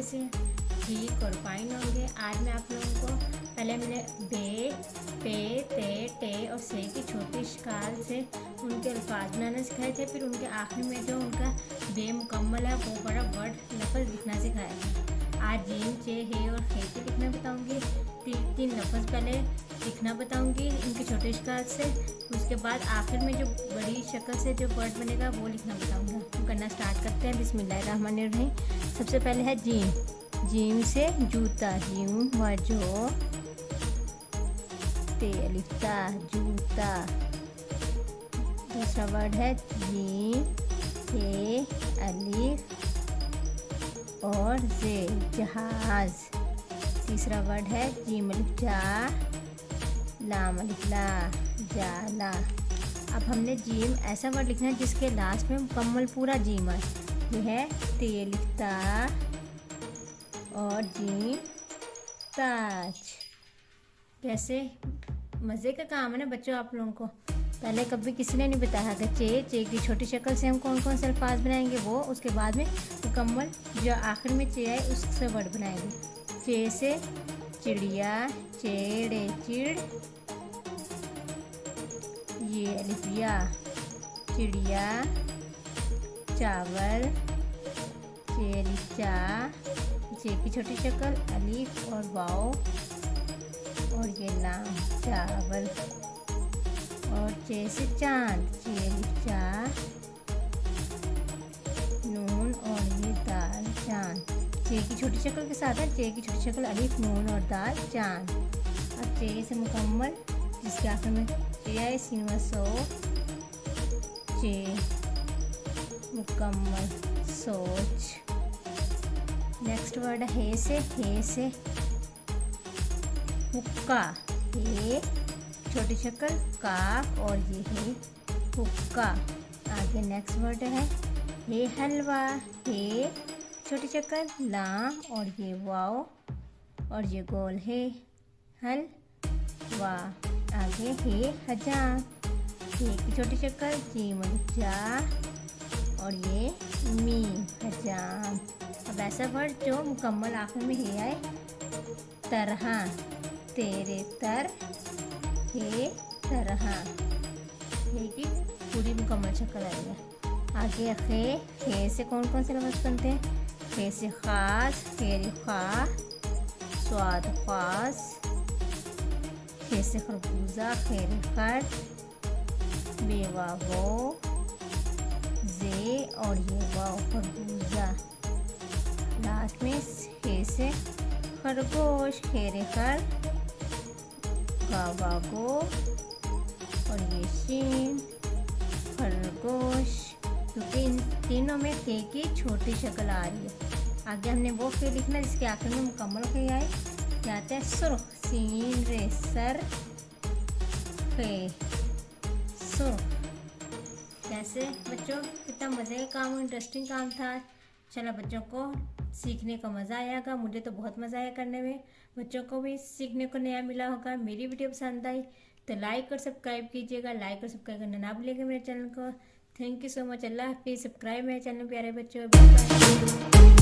से ठीक और फाइन होंगे। आज मैं आप लोगों को पहले मैंने बे, पे, ते, टे और से की छोटी शक्ल से उनके अल्फाज बनाना सिखाए थे। फिर उनके आखिर में जो उनका बे मुकम्मल है वो बड़ा वर्ड लफ्ज़ लिखना सिखाया था। आज जीम, चे, हे और खे के लिखना बताऊंगी। तीन लफ्ज़ पहले लिखना बताऊंगी इनकी छोटी शक्ल से। उसके बाद आखिर में जो बड़ी शक्ल से जो वर्ड बनेगा वो लिखना बताऊंगा। तो करना स्टार्ट करते हैं। बिस्मिल्लाहिर्रहमानिर्रहीम। सबसे पहले है जीम। जीम से जूता, जीम वजो, ते अलिफ ता जूता। दूसरा वर्ड है जीम, हे अलिफ और जे जहाज। तीसरा वर्ड है जीम अलिफ जा, लाम अलिफ ला जाला। अब हमने जीम ऐसा वर्ड लिखना है जिसके लास्ट में मुकम्मल पूरा जीम है। ये है ते अलिफ ता और जीम ताज। कैसे मज़े का काम है ना बच्चों आप लोगों को। पहले कभी किसी ने नहीं बताया कि चे की छोटी शक्ल से हम कौन कौन से अल्फाज बनाएंगे वो। उसके बाद में मुकम्मल जो आखिर में चे है उससे वर्ड बनाएंगे। चे से चिड़िया, चेड़े चिड़, ये अलिफिया चिड़िया, चावल, चे अलिफ चा, चे की छोटी शक्ल अलिफ और वाओ और ये लाम चावल। और चे से चांद, चे अलिफ चा, नून और ये दाल चांद। चे की छोटी शक्ल के साथ है चे की छोटी शक्ल अलिफ, नून और दाल चांद। अब चे से मुकम्मल जिसके आखिर में चे है सीमा सो, चे मुकम्मल सोच। नेक्स्ट वर्ड है हे से हुक्का, हे छोटी शक्ल काफ और ये है हुक्का। आगे नेक्स्ट वर्ड है हे हलवा, हे छोटी शक्ल लाम और ये वाओ और ये गोल है हलवा। आगे हे हजाम, हे की छोटी शक्ल जीम अलिफ जा और ये मीम हजाम। अब ऐसा वर्ड जो मुकम्मल आखिर में हे आए, तरह, तेरे तर, हे तरह, हे की पूरी मुकम्मल शक्ल आई है। आगे खे से कौन कौन से लफ्ज़ बनते हैं। खे से खास, खैर खा, स्वाद खास। खे से खरबूजा, खैर खर, मेवा वो, जे और ये वाओ खरबूजा। लास्ट में खे से खरगोश, खैर खर, गावा गो और ये शीन खरगोश। क्योंकि इन तीनों में खे की छोटी शक्ल आ रही है। आगे हमने वो खे लिखना जिसके आखिर में मुकम्मल खे आए। क्या आता है सुर्ख, सीन रे सर खे सुर्ख। कैसे बच्चों कितना मज़े का काम, इंटरेस्टिंग काम था। चलो बच्चों को सीखने का मज़ा आएगा। मुझे तो बहुत मज़ा आया करने में। बच्चों को भी सीखने को नया मिला होगा। मेरी वीडियो पसंद आई तो लाइक और सब्सक्राइब कीजिएगा। लाइक और सब्सक्राइब करना ना भूलिएगा मेरे चैनल को। Thank you so much. अल्लाह हाफिज़। सब्सक्राइब मेरे चैनल प्यारे बच्चों। Bye bye.